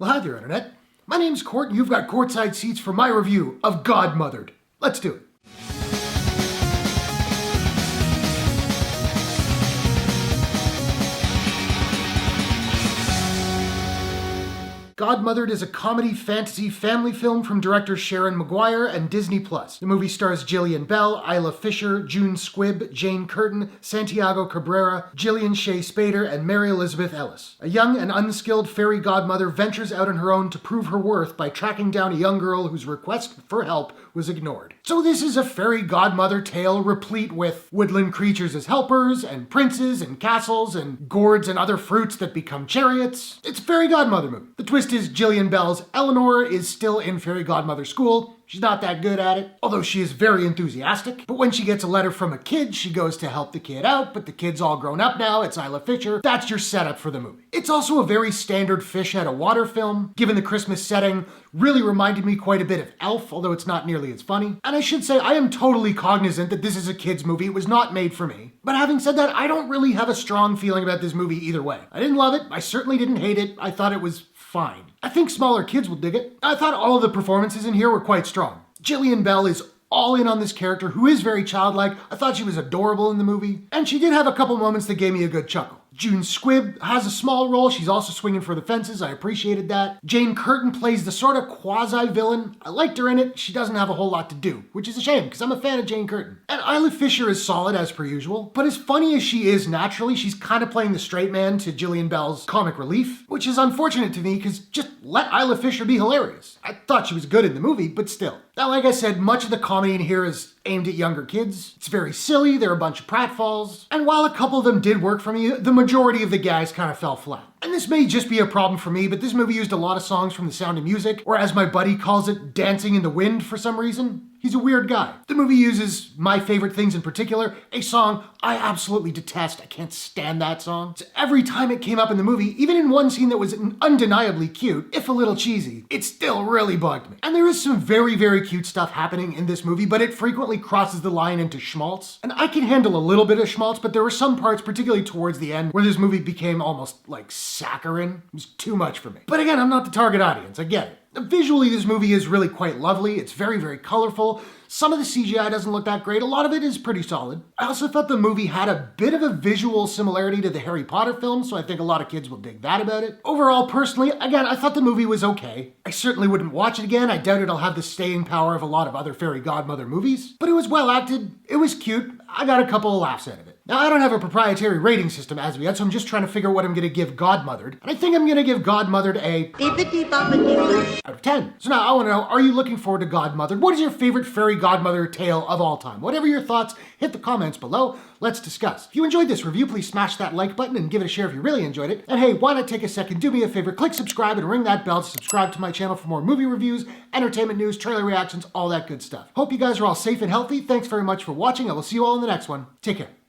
Well, hi there, Internet. My name's Court, and you've got courtside seats for my review of Godmothered. Let's do it. Godmothered is a comedy, fantasy, family film from director Sharon Maguire and Disney+. The movie stars Jillian Bell, Isla Fisher, June Squibb, Jane Curtin, Santiago Cabrera, Gillian Shea Spader, and Mary Elizabeth Ellis. A young and unskilled fairy godmother ventures out on her own to prove her worth by tracking down a young girl whose request for help was ignored. So this is a fairy godmother tale replete with woodland creatures as helpers, and princes, and castles, and gourds and other fruits that become chariots. It's a fairy godmother movie. The twist is Jillian Bell's Eleanor is still in fairy godmother school. She's not that good at it, although she is very enthusiastic. But when she gets a letter from a kid, she goes to help the kid out, but the kid's all grown up now, it's Isla Fisher. That's your setup for the movie. It's also a very standard fish out of water film. Given the Christmas setting, really reminded me quite a bit of Elf, although it's not nearly as funny. And I should say, I am totally cognizant that this is a kid's movie. It was not made for me. But having said that, I don't really have a strong feeling about this movie either way. I didn't love it. I certainly didn't hate it. I thought it was fine. I think smaller kids will dig it. I thought all of the performances in here were quite strong. Jillian Bell is all in on this character, who is very childlike. I thought she was adorable in the movie. And she did have a couple moments that gave me a good chuckle. June Squibb has a small role. She's also swinging for the fences. I appreciated that. Jane Curtin plays the sort of quasi-villain. I liked her in it. She doesn't have a whole lot to do, which is a shame because I'm a fan of Jane Curtin. And Isla Fisher is solid as per usual, but as funny as she is naturally, she's kind of playing the straight man to Jillian Bell's comic relief, which is unfortunate to me because just let Isla Fisher be hilarious. I thought she was good in the movie, but still. Now, like I said, much of the comedy in here is aimed at younger kids. It's very silly, they're a bunch of pratfalls, and while a couple of them did work for me, the majority of the guys kind of fell flat. And this may just be a problem for me, but this movie used a lot of songs from The Sound of Music, or as my buddy calls it, Dancing in the Wind for some reason. He's a weird guy. The movie uses My Favorite Things in particular, a song I absolutely detest. I can't stand that song. So every time it came up in the movie, even in one scene that was undeniably cute, if a little cheesy, it still really bugged me. And there is some very, very cute stuff happening in this movie, but it frequently crosses the line into schmaltz. And I can handle a little bit of schmaltz, but there were some parts, particularly towards the end, where this movie became almost like saccharine. It was too much for me. But again, I'm not the target audience. I get it. Visually, this movie is really quite lovely. It's very, very colorful. Some of the CGI doesn't look that great. A lot of it is pretty solid. I also thought the movie had a bit of a visual similarity to the Harry Potter film, so I think a lot of kids will dig that about it. Overall, personally, again, I thought the movie was okay. I certainly wouldn't watch it again. I doubt it'll have the staying power of a lot of other fairy godmother movies. But it was well acted. It was cute. I got a couple of laughs out of it. Now, I don't have a proprietary rating system as of yet, so I'm just trying to figure out what I'm going to give Godmothered. And I think I'm going to give Godmothered a out of 10. So now I want to know, are you looking forward to Godmothered? What is your favorite fairy godmother tale of all time? Whatever your thoughts, hit the comments below. Let's discuss. If you enjoyed this review, please smash that like button and give it a share if you really enjoyed it. And hey, why not take a second, do me a favor, click subscribe and ring that bell to subscribe to my channel for more movie reviews, entertainment news, trailer reactions, all that good stuff. Hope you guys are all safe and healthy. Thanks very much for watching. I will see you all in the next one. Take care.